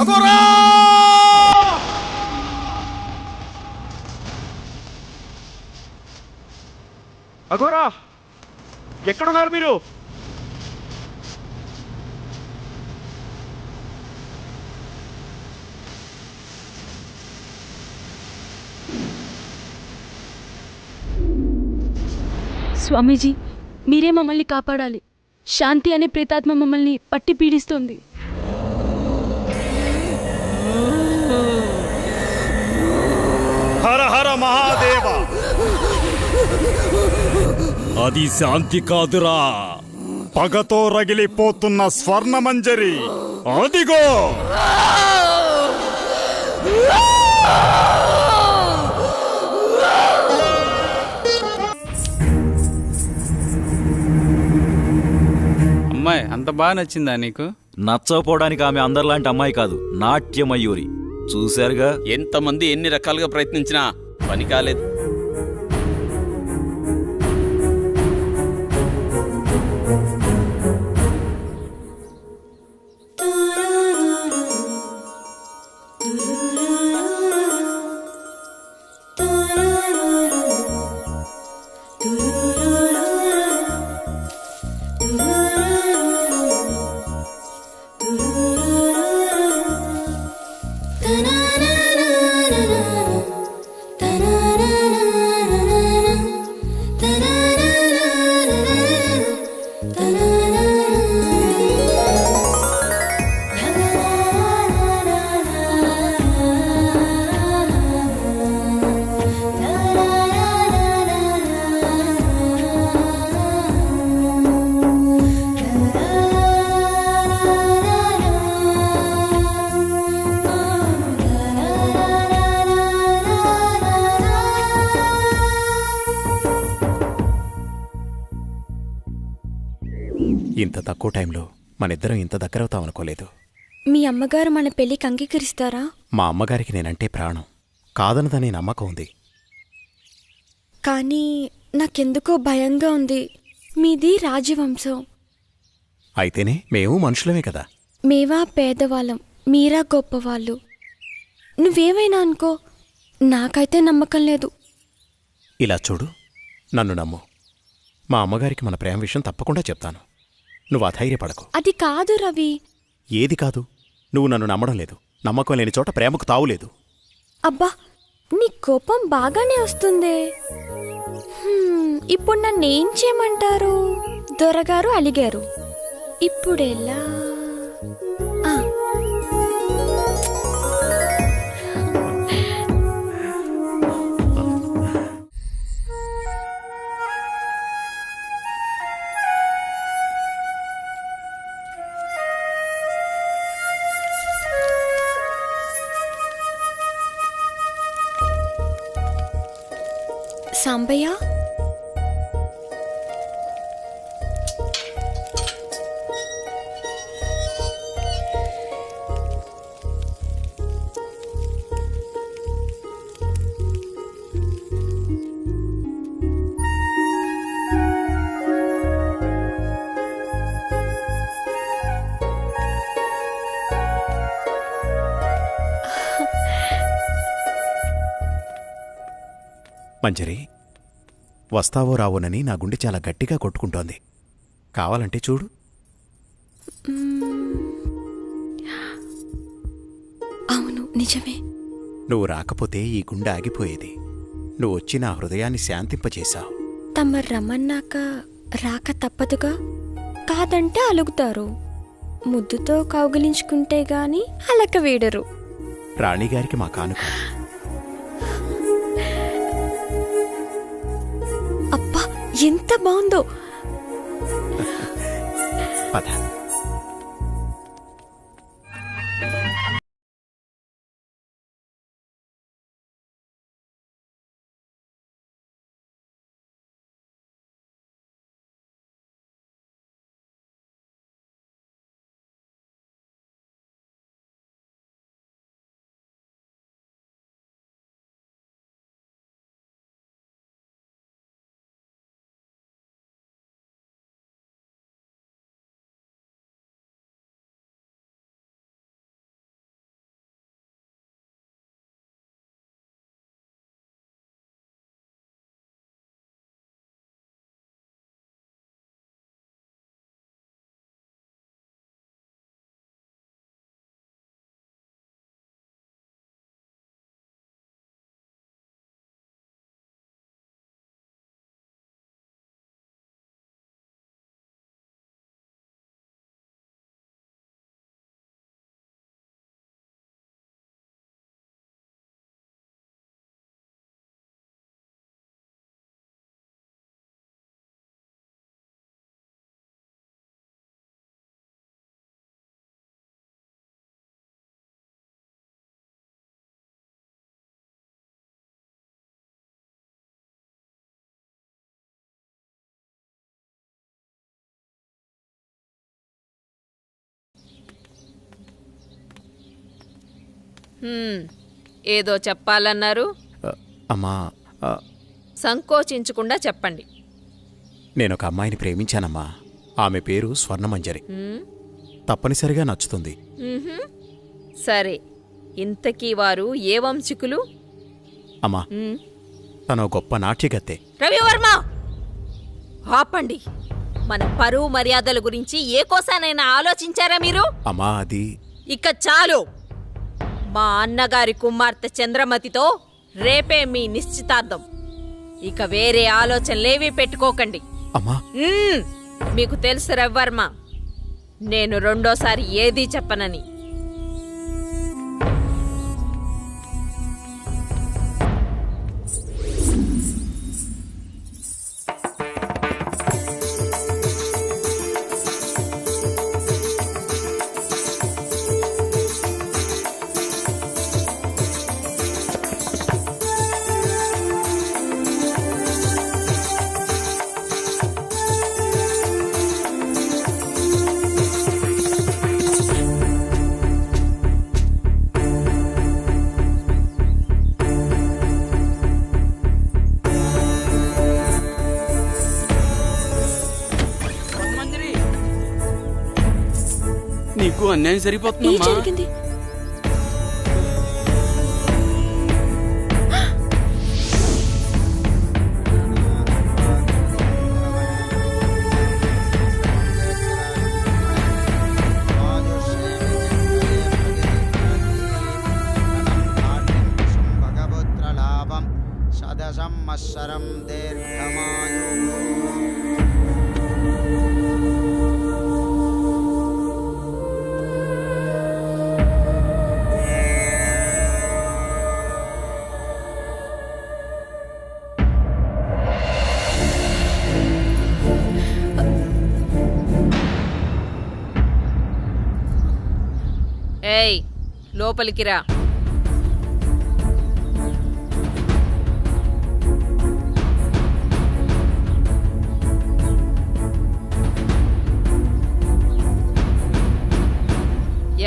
అఘోరా! అఘోరా, ఎక్కడున్నారు మీరు? స్వామీజీ, మీరే మమ్మల్ని కాపాడాలి. శాంతి అనే ప్రేతాత్మ మమ్మల్ని పట్టి పీడిస్తుంది. హర హర మహాదేవ! అది శాంతి కాదురా, పగతో రగిలిపోతున్న స్వర్ణమంజరి. అదిగో! అమ్మాయి అంత బాగా నచ్చిందా నీకు? నచ్చకపోవడానికి ఆమె అందరిలాంటి అమ్మాయి కాదు, నాట్యమయూరి. చూశారుగా, ఎంతమంది ఎన్ని రకాలుగా ప్రయత్నించినా పని కాలేదు. ఇంత తక్కువ టైంలో మనిద్దరం ఇంత దగ్గరవుతాం అనుకోలేదు. మీ అమ్మగారు మన పెళ్లికి అంగీకరిస్తారా? మా అమ్మగారికి నేనంటే ప్రాణం, కాదనదనే నమ్మకం ఉంది. కానీ నాకెందుకో భయంగా ఉంది. మీది రాజవంశం. అయితేనే మేము మనుషులమే కదా. మేవా పేదవాళ్ళం, మీరా గొప్పవాళ్ళు. నువ్వేమైనా అనుకో, నాకైతే నమ్మకం లేదు. ఇలా చూడు, నన్ను నమ్ము. మా అమ్మగారికి మన ప్రేమ విషయం తప్పకుండా చెప్తాను. నువ్వు అధైర్యపడకు. అది కాదు రవి. ఏది కాదు? నువ్వు నన్ను నమ్మడం లేదు. నమ్మకం లేని చోట ప్రేమకు తావులేదు. అబ్బా, నీ కోపం బాగానే వస్తుందే. ఇప్పుడు నన్నేం చేయమంటారు? దొరగారు అలిగారు, ఇప్పుడెలా? సాంబయ్య, మంజరి, వస్తావో రావోనని నా గుండె చాలా గట్టిగా కొట్టుకుంటోంది. కావాలంటే చూడు. అవును, నిజమే. నువ్వు రాకపోతే ఈ గుండె ఆగిపోయేది. నువ్వు వచ్చి నా హృదయాన్ని శాంతింపచేశావు. తమరు రమ్మన్నాక రాక తప్పదుగా. కాదంటే అలుగుతారు. ముద్దుతో కౌగిలించుకుంటే గాని అలక వేడరు. రాణిగారికి మా కానుక. అబ్బా, ఎంత బాగుందో. పద. ఏదో చెప్పాలన్నారు, అమ్మా, సంకోచించకుండా చెప్పండి. నేనొక అమ్మాయిని ప్రేమించానమ్మా. ఆమె పేరు స్వర్ణమంజరి. తప్పనిసరిగా నచ్చుతుంది. సరే, ఇంతకీ వారు ఏ వంశికులు? అమ్మా, తను గొప్ప నాట్యగత్తె. రవివర్మ, ఆపండి. మన పరువు మర్యాదల గురించి ఏ కోసానైనా ఆలోచించారా మీరు? అమ్మా, అది ఇక చాలు. మా అన్నగారి కుమార్తె చంద్రమతితో రేపే మీ నిశ్చితార్థం. ఇక వేరే ఆలోచనలేవీ పెట్టుకోకండి. అమ్మా, మీకు తెలుసు రవివర్మ, నేను రెండోసారి ఏదీ చెప్పనని. నీకు అన్యాయం ఏం సరిపోతుందమ్మా. జరిగింది? భగపుత్రలాభం సదసంవత్సరం దీర్ఘమాయు. ఏయ్, లోపలికి రా.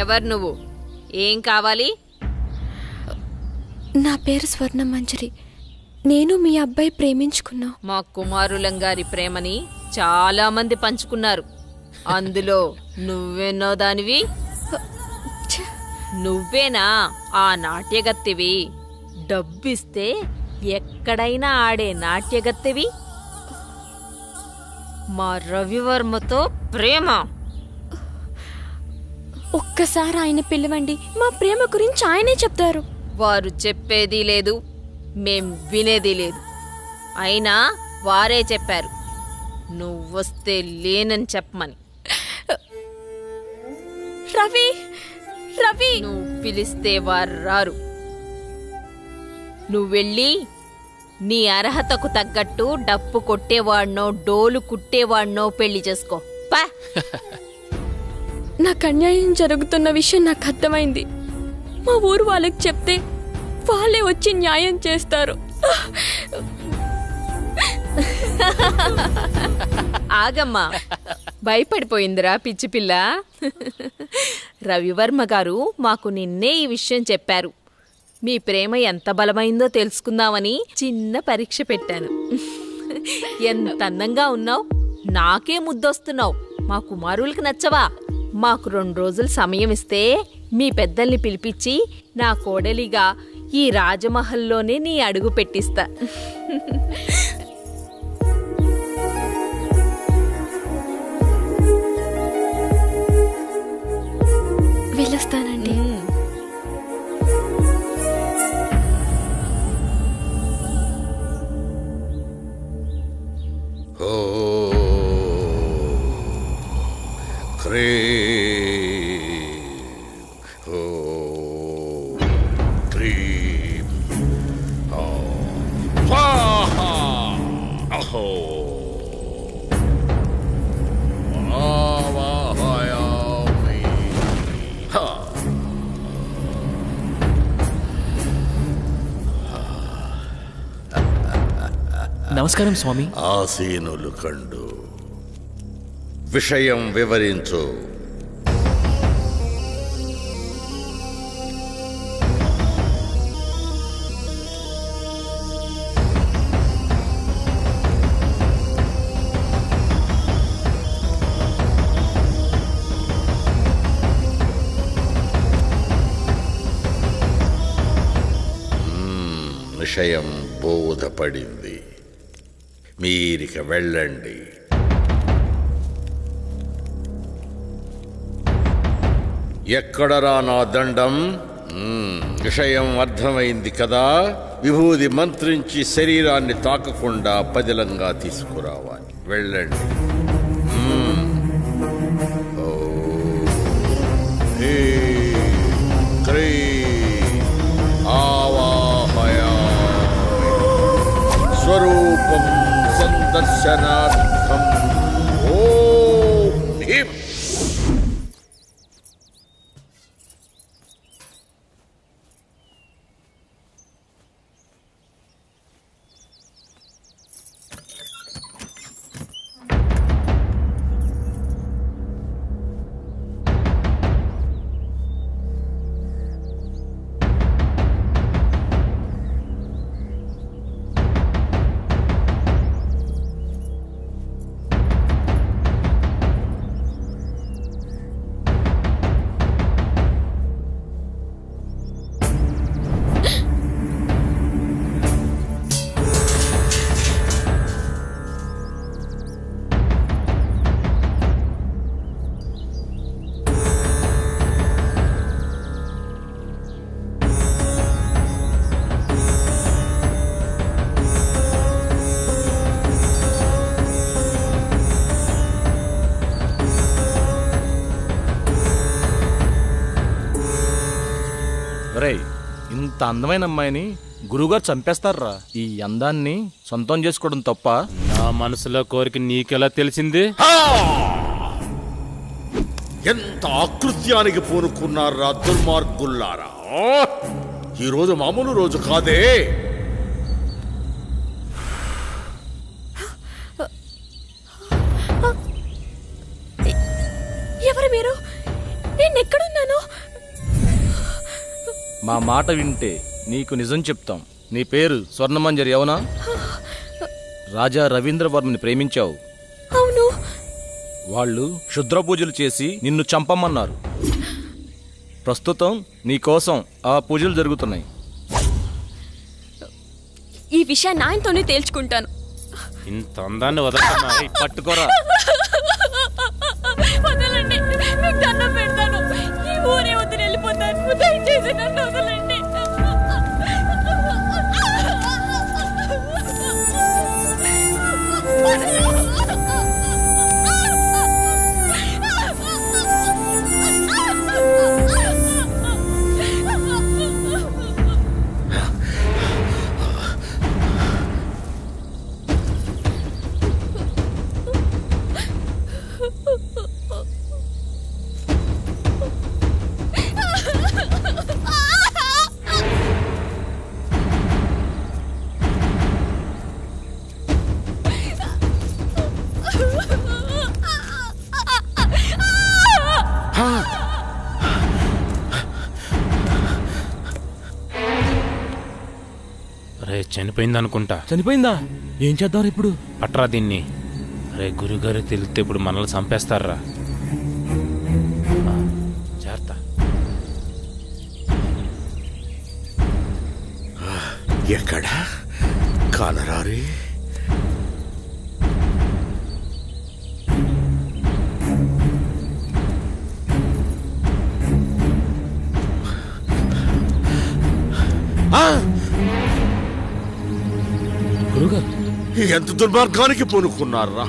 ఎవరు నువ్వు? ఏం కావాలి? నా పేరు స్వర్ణమంజరి. నేను మీ అబ్బాయి ప్రేమించుకున్నా. మా కుమారులంగారి ప్రేమని చాలా మంది పంచుకున్నారు. అందులో నువ్వెన్నో దానివి. నువ్వేనా ఆ నాట్యగత్తెవి? డబ్బిస్తే ఎక్కడైనా ఆడే నాట్యగత్తెవి? మా రవివర్మతో ప్రేమ? ఒక్కసారి ఆయన పిలవండి, మా ప్రేమ గురించి ఆయనే చెప్తారు. వారు చెప్పేది లేదు, మేం వినేది లేదు. అయినా వారే చెప్పారు నువ్వొస్తే లేనని చెప్పమని. రవి, రవి, నువ్వు పిలిస్తే వారు రారు. నువ్వెళ్ళి నీ అర్హతకు తగ్గట్టు డప్పు కొట్టేవాడినో డోలు కుట్టేవాడినో పెళ్లి చేసుకో. పా. నాకు అన్యాయం జరుగుతున్న విషయం నాకు అర్థమైంది. మా ఊరు వాళ్ళకి చెప్తే వాళ్ళే వచ్చి న్యాయం చేస్తారు. ఆగమ్మా, భయపడిపోయిందిరా పిచ్చి పిల్ల. రవివర్మ గారు మాకు నిన్నే ఈ విషయం చెప్పారు. మీ ప్రేమ ఎంత బలమైందో తెలుసుకుందామని చిన్న పరీక్ష పెట్టాను. ఎంత అందంగా ఉన్నావు, నాకే ముద్దొస్తున్నావు. మా కుమారులకు నచ్చవా? మాకు 2 రోజులు సమయం ఇస్తే మీ పెద్దల్ని పిలిపించి నా కోడలిగా ఈ రాజమహల్లోనే నీ అడుగు పెట్టిస్తా. వెళ్ళొస్తానండి. నమస్కారం స్వామి. ఆసీనులు కండు విషయం వివరించు. విషయం బోధపడింది. మీరిక వెళ్ళండి. ఎక్కడరా నా దండం? విషయం అర్థమైంది కదా. విభూది మంత్రించి శరీరాన్ని తాకకుండా పదిలంగా తీసుకురావాలి. వెళ్ళండి. స్వరూపం సందర్శనార్థం. ఓం హ్రీం. ఇంత అందమైన అమ్మాయిని గురువుగారు చంపేస్తారా? ఈ అందాన్ని సొంతం చేసుకోవడం తప్ప? నా మనసులో కోరిక నీకెలా తెలిసింది? ఎంత ఆకృత్యానికి పూనుకున్నారా దుర్మార్గుల్లారా! ఈరోజు మామూలు రోజు కాదే. ఎవరు మీరు? నేను ఎక్కడున్నాను? మా మాట వింటే నీకు నిజం చెప్తాం. నీ పేరు స్వర్ణమంజరి అవునా? రాజా రవీంద్రవర్మని ప్రేమించావు. అవును. వాళ్ళు క్షుద్ర పూజలు చేసి నిన్ను చంపమన్నారు. ప్రస్తుతం నీకోసం ఆ పూజలు జరుగుతున్నాయి. ఈ విషయాన్ని ఆయనతోనే తేల్చుకుంటాను. ఇంత అందాన్ని వదలన్నా పట్టుకోరా. వదలండి, మీకు దండం పెడతాను. ఈ ఊరే వదిలి వెళ్ళిపోతాను. దయచేసి నన్ను వదలండి. రే, చనిపోయింది అనుకుంటా. చనిపోయిందా? ఏం చేద్దాం ఇప్పుడు? పట్రా దీన్ని. రే, గురుగారు తెలిస్తే ఇప్పుడు మనల్ని చంపేస్తారా? జాగ్రత్త. ఎక్కడ కానరారి? గురుగారు, ఎంత దుర్మార్గానికి పూనుకున్నారా!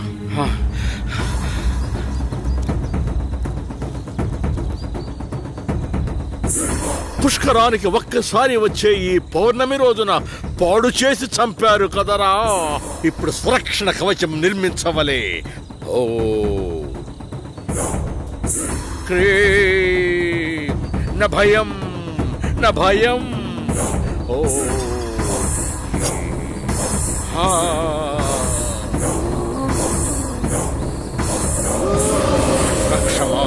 పుష్కరానికి ఒక్కసారి వచ్చే ఈ పౌర్ణమి రోజున పాడు చేసి చంపారు కదరా. ఇప్పుడు సురక్షణ కవచం నిర్మించవలే. ఓ క్రీం న భయం న భయం. ఓ రక్షమా.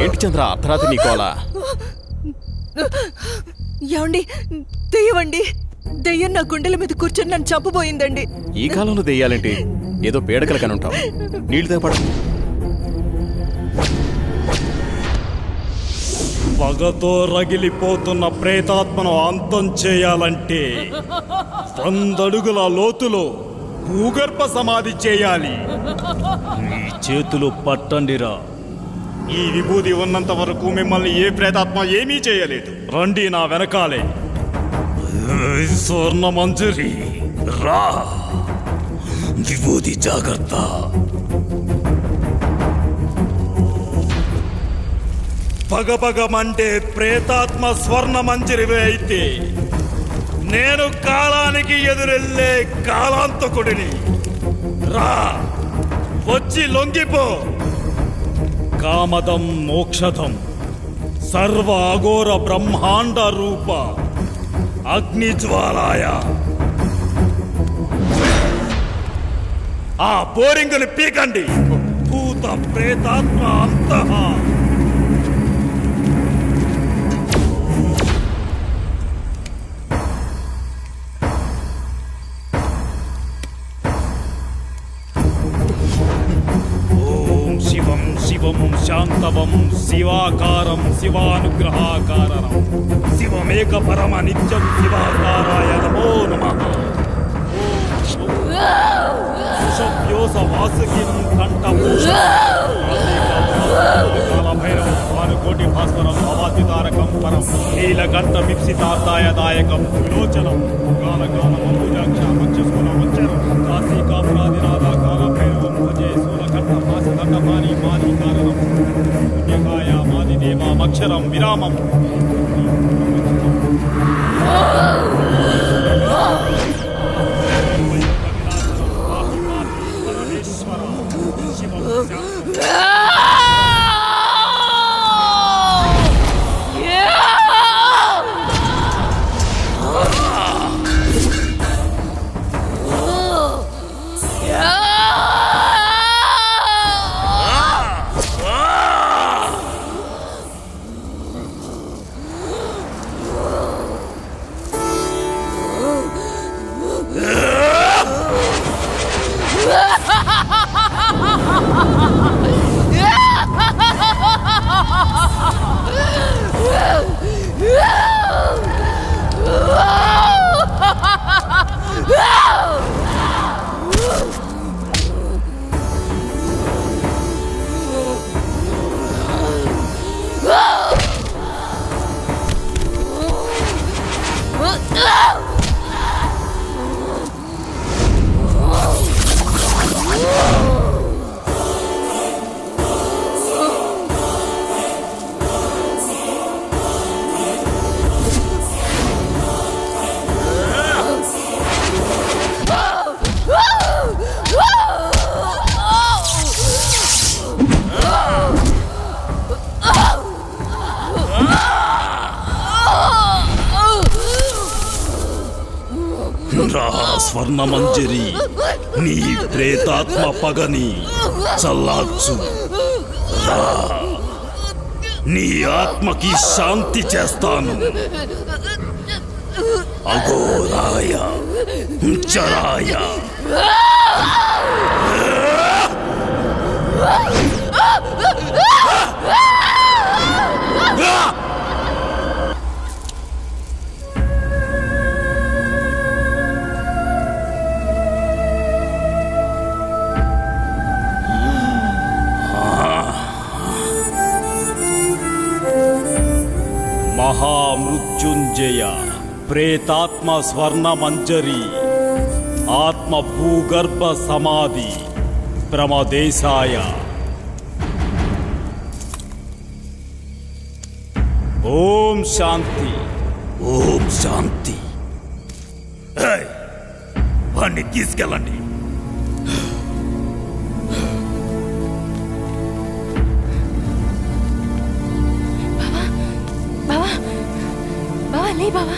ఏంటి చంద్ర అర్ధరాత్రి నీకోలా? ఏమండి, దెయ్యమండి. దెయ్యం నా గుండెల మీద కూర్చొని నన్ను చంపబోయిందండి. ఈ కాలంలో దెయ్యాలేంటి? ఏదో పేడకలు కనుంటావు. నీళ్ళు తెగపడ. పగతో రగిలిపోతున్న ప్రేతాత్మను అంతం చేయాలంటే 100 అడుగుల లోతులో భూగర్భ సమాధి చేయాలి. నీ చేతులు పట్టండిరా. ఈ విభూది ఉన్నంత వరకు మిమ్మల్ని ఏ ప్రేతాత్మ ఏమీ చేయలేదు. రండి నా వెనకాలే. స్వర్ణ మంజరి రా. విభూది జాగ్రత్త. పగపగమంటే ప్రేతాత్మ స్వర్ణ మంజరివే అయితే నేను కాలానికి ఎదురెళ్ళే కాలాంతకుడిని. రా, వచ్చి లొంగిపో. కామదం మోక్షదం సర్వ అఘోర బ్రహ్మాండ రూప అగ్నిజ్వాలాయ. ఆ బోరింగుని పీకండి. భూత ప్రేతాత్మ అంతః. శివం శివం శాంతవం శివాకారం శివానుగ్రహాకారం శివమేక పరమ నిత్యం శివాకారాయ నమో నమః. సుషవ్యోస వాసుకిం కంఠభూషణం భానుకోటి భాస్వరం భవాతితారకం పరం నీలకంఠ మిప్సితార్థాయ దాయకం విలోచనం కాలకాలమంబుజాక్ష మక్షస్కుల మంచరం కాశీకాపురాదినాథ కాలభైరవం భజే సూలకంఠ మాసదండ మాని మాది కారణం పుణ్యకాయ మాది దేవామక్షరం విరామం. స్వర్ణ మంజరి నీ ప్రేతాత్మ పగని చల్లార్చు. నీ ఆత్మకి శాంతి చేస్తాను. అఘోరాయ చరాయ మహామృత్యుంజయ ప్రేతాత్మ స్వర్ణ మంజరి ఆత్మ భూగర్భ సమాధి ప్రమదేశాయ. ఓం శాంతి. ఓం శాంతి. వాణ్ణి తీసుకెళ్ళండి. బావా, లే బావా.